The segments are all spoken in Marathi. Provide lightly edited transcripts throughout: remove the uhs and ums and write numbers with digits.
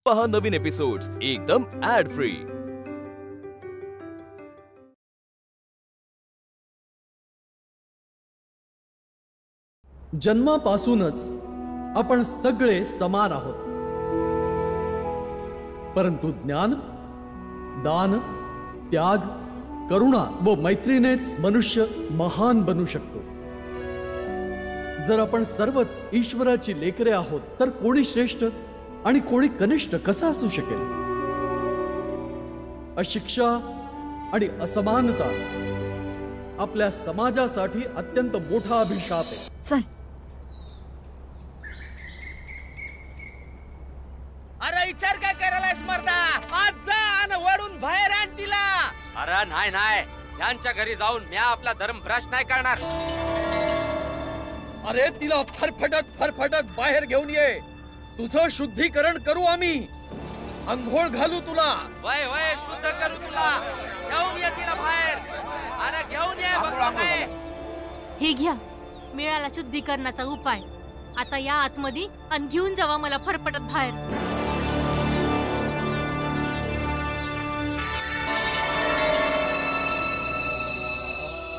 पहा नवीन एपिसोड्स एकदम ऍड फ्री। जन्मापासूनच आपण सगळे समान आहोत, परंतु ज्ञान, दान, त्याग, करुणा व मैत्रीनेच मनुष्य महान बनू शकतो। जर आपण सर्वच ईश्वराची लेकरे आहोत तर कोणी श्रेष्ठ आणि कोणी कनिष्ठ कसा असू शकेल? अशिक्षा आणि असमानता आपल्या समाजासाठी अत्यंत मोठा अभिशाप आहे। चल, अरे विचार काय करायला स्मरदा? आज जा आणि वडून बाहेर आण तिला। अरे नाही नाही, त्यांच्या घरी जाऊन मी आपला धर्म भ्रष्ट नाही करणार। अरे तिला फरफटत बाहेर घेऊन ये, तुझं शुद्धीकरण करू आम्ही, अंघोळ घालू तुला। वय वय शुद्ध करू तुला, घेऊन ये तिला बाहेर। अरे घेऊन ये बघ। हे घ्या, मिळाला शुद्धीकरणाचा उपाय। आता या आतमध्ये आणि घेऊन जावा मला फरफटत बाहेर।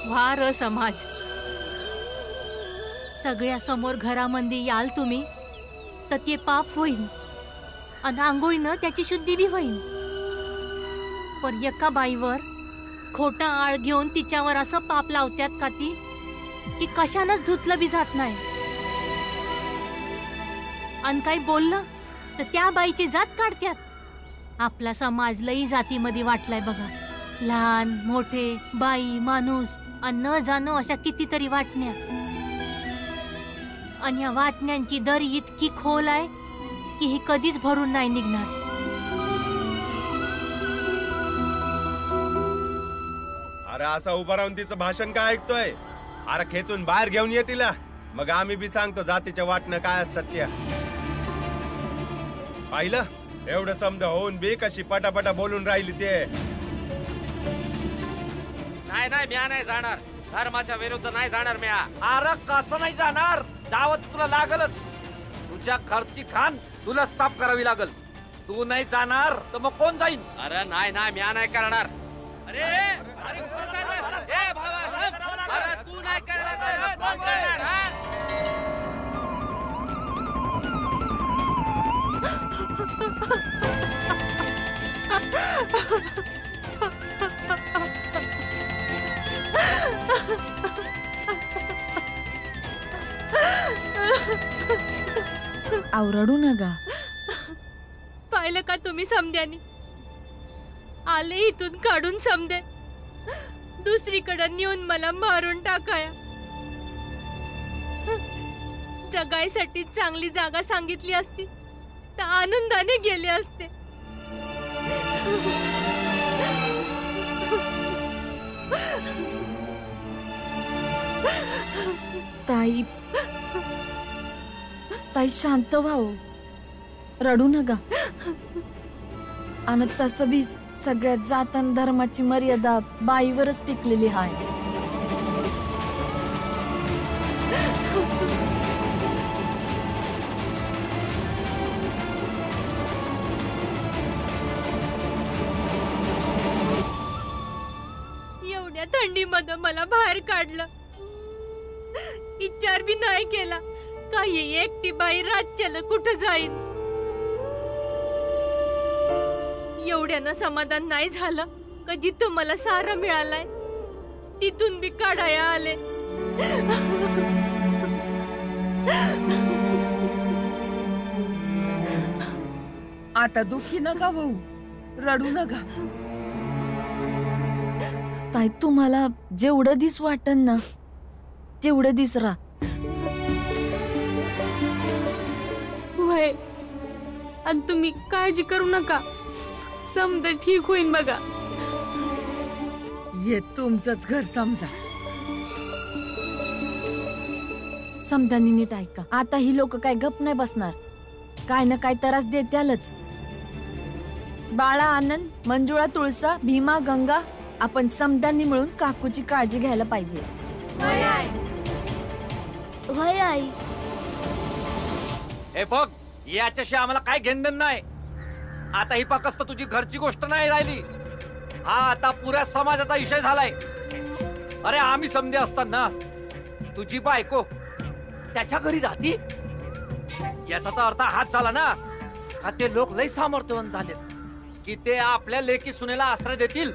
वार समाज, सगळ्या समोर घरामध्ये याल तुम्ही तर ते पाप होईल आणि आंघोळीनं त्याची शुद्धी बी होईल। पण एका बाईवर खोटा आळ घेऊन तिच्यावर असं पाप लावत्यात का ती की कशानच धुतलं बी जात नाही। आणि काही बोललं तर त्या बाईची जात काढत्यात। आपला समाज लई जातीमध्ये वाटलाय बघा, लहान मोठे, बाई माणूस आणि न जाणं अशा कितीतरी वाटण्या। आणि या वाटण्यांची दरी इतकी खोल आहे की ही कधीच भरून नाही निघणार। अरे असं उभं राहून तिचं भाषण काय ऐकतोय? अरे खेचून बाहेर घेऊन ये तिला, मग आम्ही बी सांगतो जातीच्या वाटणं काय असतात त्या। पाहिलं एवढं समज होऊन बी कशी पटापटा बोलून राहिली ते। नाही नाही, म्या नाही जाणार, धर्माच्या विरुद्ध नाही जाणार म्या। अरे कसं नाही जाणार? जावत तुला लागलच, तुझ्या घरची खान तुला साफ करावी लागल। तू नाही जाणार तर मग कोण जाईल? अरे नाही नाही, म्या नाही करणार। अरे अरे कुठं चाललास? ए भावा, अरे तू नाही करणार तर मग कोण करणार? हा आव रडू नका। पाहिलं का तुम्ही समद्यानी? आले इथून काढून समदे, दुसरीकडे नेऊन मला मारून टाकाया। जगायसाठी चांगली जागा सांगितली असती तर आनंदाने गेले असते। ताई ताई शांत व्हाव, रडू नका। आणि तसं बी सगळ्यात जात आणि धर्माची मर्यादा बाईवरच टिकलेली आहे। एवढ्या थंडीमध्ये मला बाहेर काढलं, विचार बी नाही केला का ही एकटी बाई राज्याला कुठं जाईल। एवढ्यानं समाधान नाही झालं का जिथं मला सारा मिळालाय तिथून बी काढाया आले। आता दुखी नका होऊ, रडू नका। ताई तुम्हाला जेवढं दिस वाटन ना तेवढं दिस राहा। होय, आणि तुम्ही काळजी करू नका, समजा ठीक होईन बघा। हे तुमचंच घर समजा। समजानी नीट ऐका, आता ही लोक काय गप नाही बसणार, काय ना काय त्रास देत्यालच। बाळा, आनंद, मंजुळा, तुळसा, भीमा, गंगा, आपण समजांनी मिळून काकूची काळजी घ्यायला पाहिजे। होय आई। हे बघ, याच्याशी आम्हाला काय घेणं नाही। आता ही फक्त तुझी घरची गोष्ट नाही राहिली, हा आता पुऱ्या समाजाचा विषय झालाय. अरे आम्ही समजे असताना तुझी बायको त्याच्या घरी राहती, याचा तर अर्थ हाच झाला ना का ते लोक लय सामर्थ्यवान झालेत की ते आपल्या लेकी सुनेला आश्रय देतील.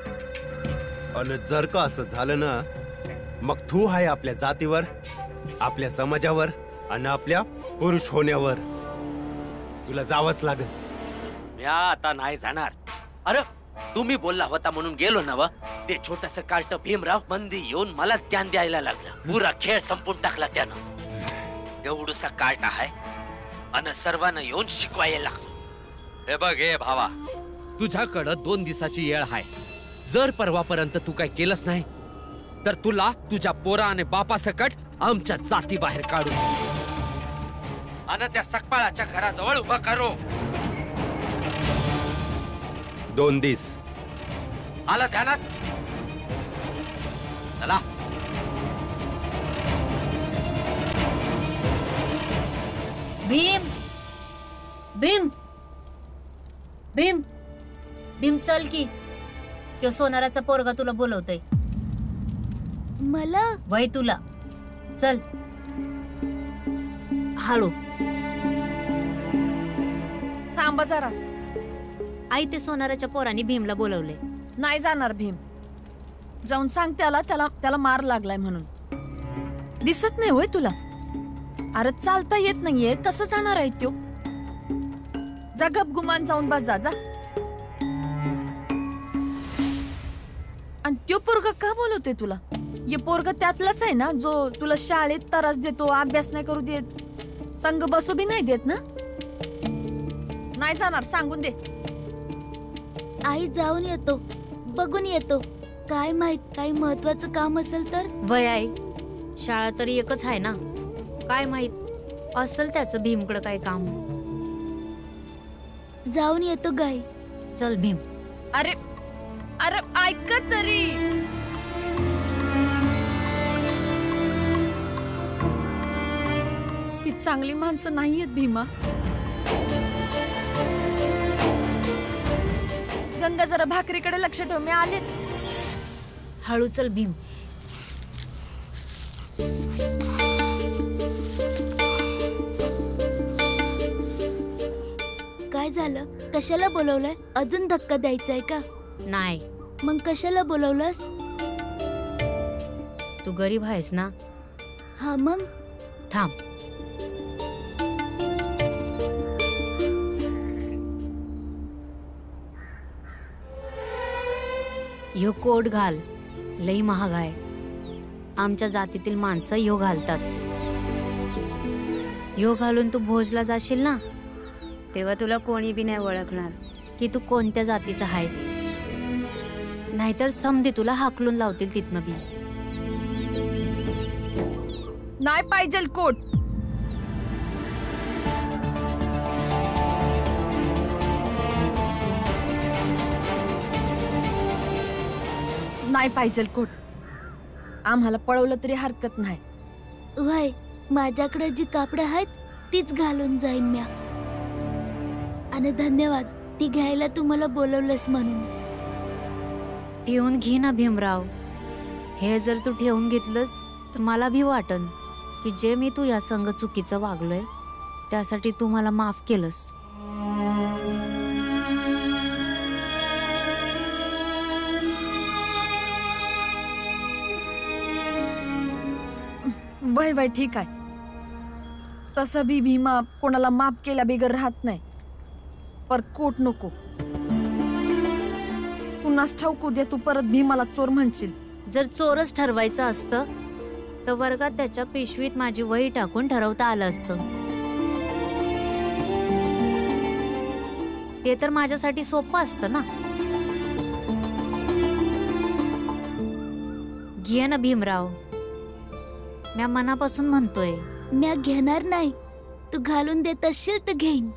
आणि जर का असं झालं ना, मग तू आहे आपल्या जातीवर, आपल्या समाजावर आणि आपल्या पुरुष होण्यावर तुला जावंच लागेल. म्या आता नाही जाणार. अरे तुम्ही बोलला होता म्हणून गेलो ना व. ते छोटस कार्ट भीमराव मंदी येऊन मलाच ज्ञान द्यायला लागला. पुरा खेळ संपून टाकला त्यानं. एवढूसा कार्ट आहे आणि सर्वांना येऊन शिकवायला लागतो. हे बघ हे भावा, तुझ्याकडं 2 दिवसाची येळ आहे. जर परवापर्यंत तू काय केलंस नाही तर तुला तुझ्या पोरा आणि बापा सकट आमच्या जाती बाहेर काढू आणि त्या सकपाळाच्या घराजवळ उभा करू. 2 दिवस आलं ध्यानात? चला. भीम भीम भीम भीम चल की, तो सोनाराचा पोरगा तुला बोलवतोय. मला वय तुला, चल हळू. थांबा जरा. आई ते सोनाराच्या पोराने भीमला बोलवले. नाही जाणार भीम. जाऊन सांग त्याला त्याला मार लागलाय म्हणून. दिसत नाही होय तुला? अरे चालता येत नाहीये, कसं जाणार आहे त्यो? जा गपगुमान जाऊन बस जा. आणि त्यो पोरग का बोलवते तुला? ये पोरग त्यातलाच आहे ना जो तुला शाळेत त्रास देतो, अभ्यास नाही करू देत, संग बसू बी नाही देत ना? नाही जाणार, सांगून दे. आई जाऊन येतो, बघून येतो. काय माहित काही महत्वाचं काम असेल तर. वय आई, शाळा तरी एकच आहे ना, काय माहित असेल त्याचं भीमकडे काय काम. जाऊन येतो गाई. चल भीम. अरे अरे ऐक तरी. ही चांगली माणसं नाहीयेत भीमा. गंगा जरा भाकरीकडे लक्ष ठेव, मी आलेच. हळू चल भीम. काय झालं? कशाला बोलवलंय? अजून धक्का द्यायचाय का? नाही. मग कशाला बोलवलंस? तू गरीब आहेस ना. हा मग थांब. ह्यो कोट घाल, लई महाग आहे. आमच्या जातीतील माणसं ह्यो घालतात. ह्यो घालून तू भोजला जाशील ना, तेव्हा तुला कोणी बी नाही ओळखणार की तू कोणत्या जातीचा आहेस. नाहीतर समधी तुला हाकलून लावतील तिथनं बी. नाही पाहिजे कोट. नाही पाहिजे कोट. आम्हाला पळवलं तरी हरकत नाही. वय माझ्याकडे जी कापडं आहेत तीच घालून जाईन म्या. आणि धन्यवाद ती घ्यायला तू मला बोलवलंस म्हणून. ठेवून घे ना भीमराव. हे जर तू ठेवून घेतलंस तर मला भी वाटन की जे मी तू या संग चुकीचं वागलोय त्यासाठी तू मला माफ केलंस. वय वय ठीक आहे. तसं बी भीमा कोणाला माफ केल्या बिगर राहत नाही. पर कोट नको. पुन्हाच ठाऊक दे तू परत भीमाला चोर म्हणशील. जर चोरच ठरवायचं असतं तर वर्गात त्याच्या पिशवीत माझी वही टाकून ठरवता आलं असतं. ते तर माझ्यासाठी सोपं असतं ना. घे ना भीमराव. म्या मनापासून म्हणतोय. म्या घेणार नाही. तू घालून देत असशील तर घेईन.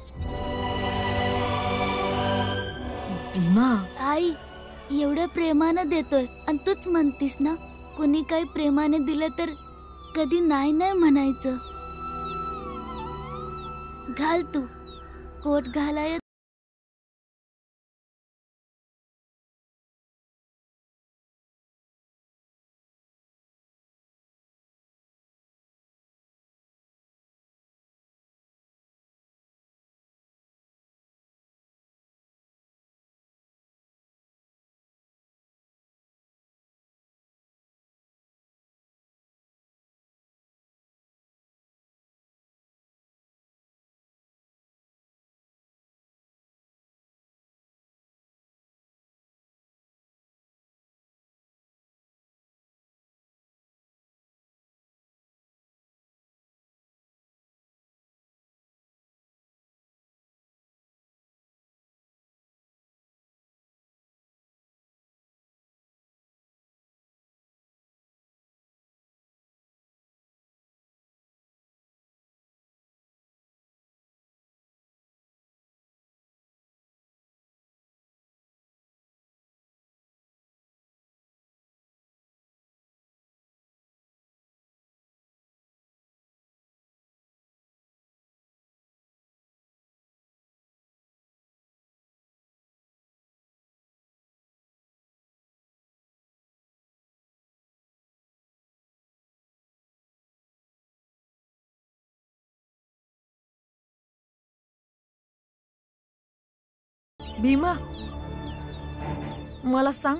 भीमा आई एवढ्या प्रेमानं देतोय आणि तूच म्हणतीस ना कोणी काही प्रेमाने दिलं तर कधी नाही नाही म्हणायचं. घाल तू. कोट घालाय भीमा, मला सांग,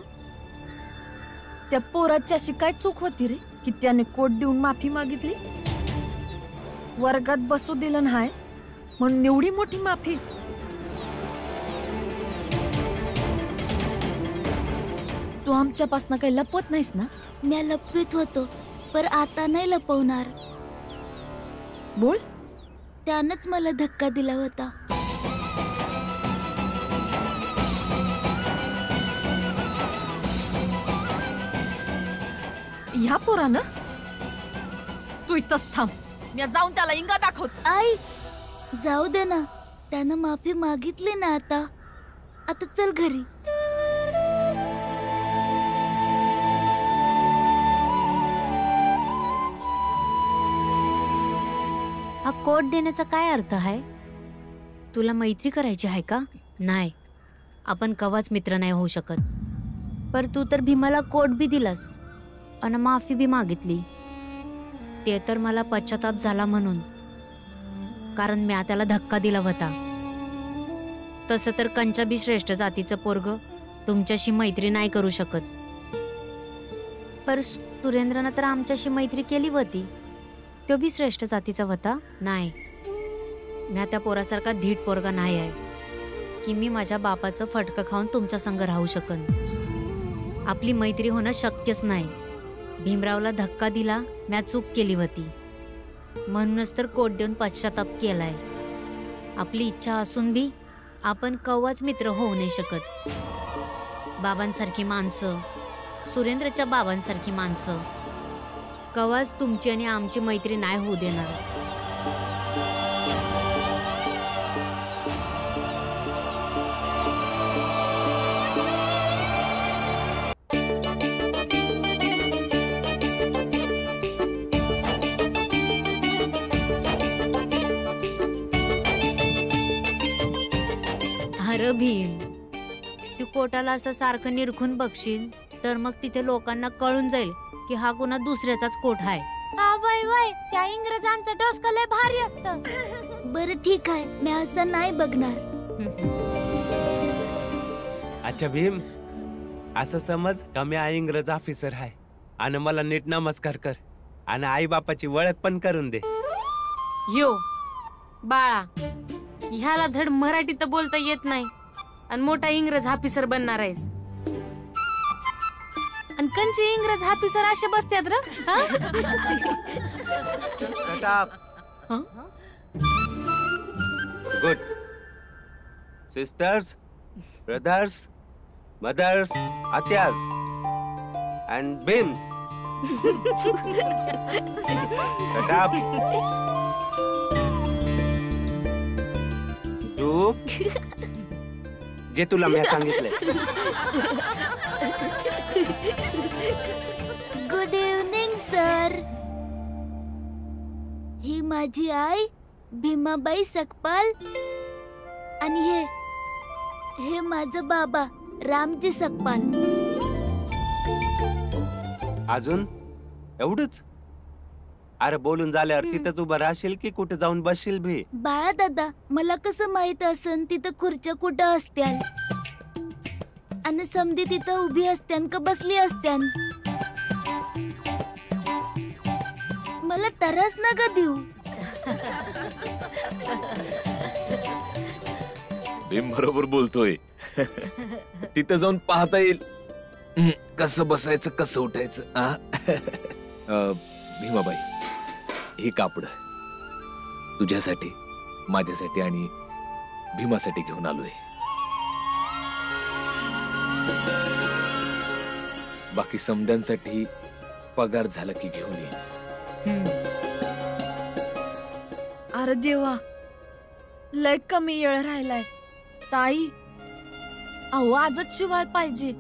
त्या पोराची अशी काय चूक होती रे की त्याने कोट देऊन माफी मागितली? वर्गात बसू दिलं नाही म्हणून एवढी मोठी माफी? तू आमच्यापासून काही लपवत नाहीस ना? म्या लपवीत होतो, पर आता नाही लपवणार. बोल. त्यानंच मला धक्का दिला होता. ह्या पोरानं? तू इथंच थांब, मी जाऊन त्याला इंगा दाखवत. आई, जाऊ दे ना, त्यानं माफी मागितली ना. आता चल घरी. हा कोट देण्याचा काय अर्थ आहे? तुला मैत्री करायची आहे का? नाही, आपण कवाच मित्र नाही होऊ शकत. पर तू तर भीमाला कोट बी दिलास आणि माफी बी मागितली. ते तर मला पश्चाताप झाला म्हणून, कारण मी त्याला धक्का दिला होता. तसं तर कंचा बी श्रेष्ठ जातीचं पोरग तुमच्याशी मैत्री नाही करू शकत. पर सुरेंद्रनं तर आमच्याशी मैत्री केली होती. तो बी श्रेष्ठ जातीचा होता. नाही, मी त्या पोरासारखा धीट पोरगा नाही आहे की मी माझ्या बापाचं फटकं खाऊन तुमच्या संग राहू शकन. आपली मैत्री होणं शक्यच नाही. भीमरावला धक्का दिला, म्या चूक केली होती, म्हणूनच तर कोट देऊन पश्चाताप केलाय. आपली इच्छा असून बी आपण कवाच मित्र होऊ नाही शकत. बाबांसारखी माणसं, सुरेंद्रच्या बाबांसारखी माणसं कवाच तुमची आणि आमची मैत्री नाही होऊ देणार. अरे भीम, तू कोटाला असं सारखं निरखून बघशील तर मग तिथे लोकांना कळून जाईल की हा कोणा दुसऱ्याचाच कोट आहे. वय त्या इंग्रजांचं डोसकं लय भारी असतं. बरं ठीक आहे, मी असं नाही बघणार. अच्छा भीम, असं समज का मी इंग्रज ऑफिसर आहे आणि मला नीट नमस्कार कर आणि आई बापाची ओळख पण करून दे. यो बाळा, ह्याला धड मराठी तर बोलता येत नाही आणि मोठा इंग्रज ऑफिसर बनणार आहेस. आणि कंची इंग्रज ऑफिसर असे बसतात र. गुड. सिस्टर्स, ब्रदर्स, मदर्स, आत्यास and bins. Shut up. तू जे तुला मी सांगितलंय. Good evening sir. ही माझी आई भीमाबाई सकपाल आणि हे माझं बाबा रामजी सकपाल. अजून एवढंच? अरे बोलून झाल्यावर तिथंच उभं राहशील की कुठे जाऊन बसशील भी? बाळा दादा, मला कसं माहित असन तिथं खुर्च्या कुठं असत्यान आणि समधी तिथं उभी असत्यान का बसली असत्यान? मला तरस नका देऊ. भीम बरोबर बोलतोय. तिथं जाऊन पाहता येईल कसं बसायचं कसं उठायचं. भीमाबाई, हे कापड तुझ्यासाठी, माझ्यासाठी आणि भीमासाठी घेऊन आलोय. बाकी समद्यांसाठी पगार झाला की घेऊन ये. अरे देवा, लय कमी वेळ राहिलाय. ताई, अहो आजच शिवाय पाहिजे.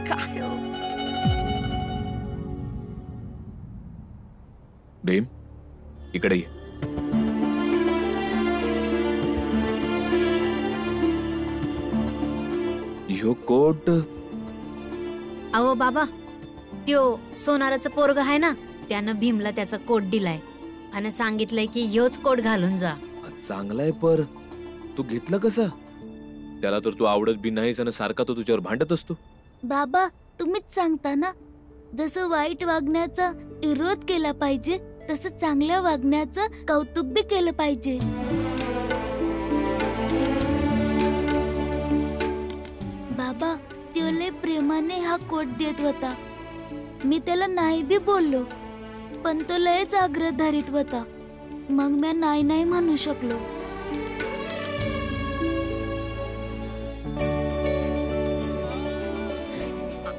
काय हो? भीम, इकडे ये. ह्यो कोट. अहो बाबा, त्यो सोनाराचं पोरग आहे ना, त्यानं भीमला त्याचा कोट दिलाय आणि सांगितलंय की ह्योच कोट घालून जा. चांगलाय, पर तू घेतलं कसं? त्याला तर तू आवडत बी नाहीस आणि सारखा तो तुझ्यावर भांडत असतो. बाबा तुम्हीच सांगता ना, जसं वाईट वागण्याचा विरोध केला पाहिजे तसं चांगल्या वागण्याचं कौतुक बी केलं पाहिजे. बाबा तो लय प्रेमाने हा कोट देत होता. मी त्याला नाही बी बोललो, पण तो लयच आग्रह धरीत होता. मग मी नाही नाही म्हणू शकलो.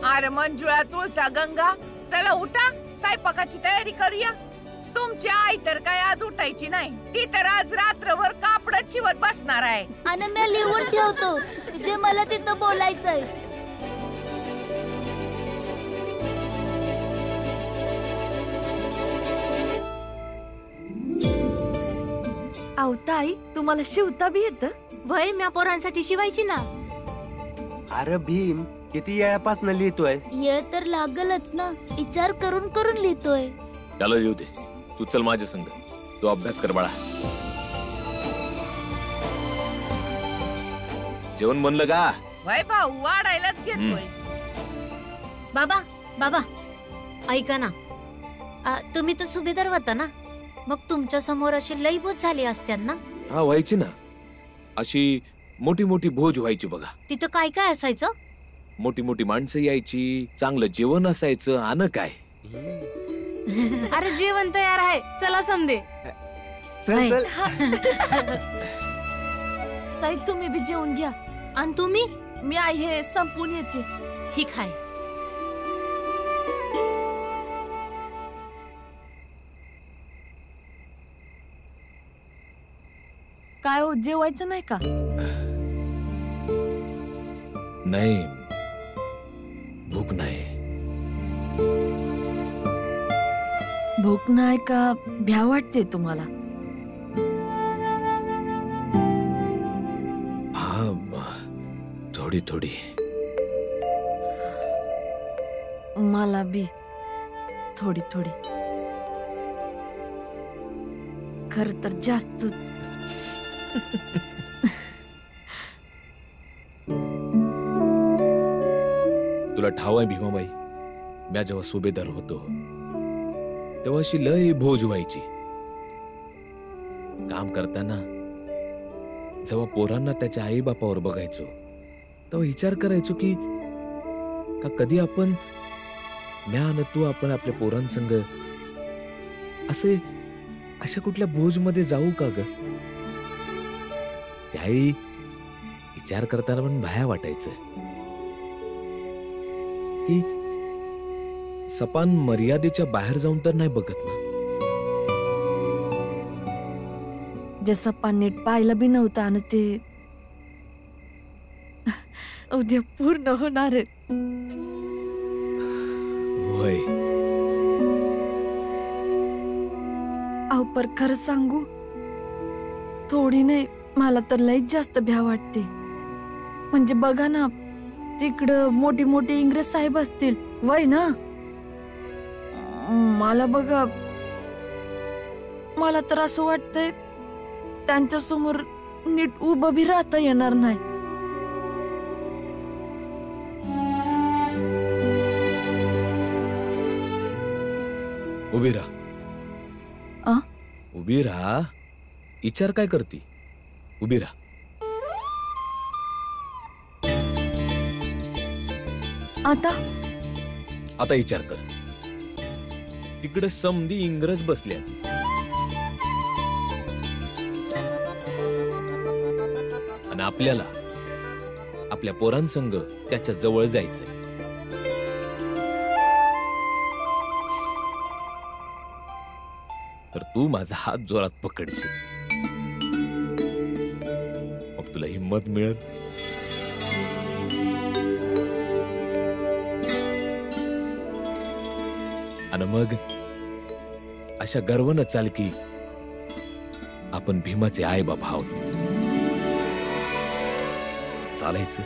अरे मंजुळा, तुळसा, गंगा, चला उठा, स्वयंपाकाची तयारी करूया. तुमची आई तर काय आज उठायची नाही. ती तर आज रात्रभर कापड शिवत बसणार आहे. आणि मी लिहून ठेवतो जे मला तिथं बोलायचंय. अहो ताई, तुम्हाला शिवता बी येतं? वय म्या पोरांसाठी शिवायची ना. अरे भीम, किती वेळापासून लिहितोय? येळ तर लागलच ना, विचार करून करून लिहितोय. त्याला येऊ दे, तू चल माझ्या संग. तू अभ्यास कर बाळा. जेवण बनलं का? वय भाऊ वाढायलाच घेतोय. बाबा बाबा ऐका ना, तुम्ही तर सुभेदार होता ना, मग तुमच्या समोर अशी लई भोज झाली असत्या ना? हा व्हायची ना, अशी मोठी मोठी भोज व्हायची बघा. तिथं काय काय असायचं? मोठी मोठी माणसं यायची, चांगलं जेवण असायचं. आण काय? अरे जेवण तयार आहे, चला समदे. चल चल. ताई तुम्ही बी जेवून घ्या. आणि तुम्ही? मी आई हे संपून येते. ठीक आहे. काय हो, जेवायचं नाही का? नाही, भूक नाही. भूक नाही का भ्या वाटते तुम्हाला? हा, थोडी थोडी. मला बी थोडी थोडी. खर तर जास्तच. तुला ठाव आहे भीमाबाई, म्या जेव्हा सुभेदार होतो तेव्हा अशी लय भोज व्हायची. काम करताना जेव्हा पोरांना त्याच्या आई बापावर बघायचो तेव्हा विचार करायचो की का कधी आपण म्या आणि तू आपण आपल्या पोरांसंग अशा कुठल्या भोज मध्ये जाऊ का ग? त्याही विचार करताना पण भया वाटायचं की सपान मर्यादेच्या बाहेर जाऊन तर नाही बघत ना. जे सपान नीट पाहिलं बी नव्हतं आणि ते उद्या पूर्ण होणार आहे. होय. अहो पर खरं सांगू, थोडी नाही, मला तर लईच जास्त भ्या वाटते. म्हणजे बघा ना, तिकडं मोठी मोठी इंग्रज साहेब असतील वय ना. मला बघा, मला तर असं वाटतंय त्यांच्या समोर नीट उभं बी राहता येणार नाही. उभी राहा. उभी राहा. विचार काय करती? उभी राहा. आता विचार कर. तिकडे समधी इंग्रज बसल्या आणि आपल्याला आपल्या पोरांसंग त्याच्या जवळ जायचंय. तर तू माझा हात जोरात पकडशील, मग तुला हिंमत मिळत. आणि मग अशा गर्वानं चाल की आपण भीमाचे आई बाबा आहोत. चालायचं.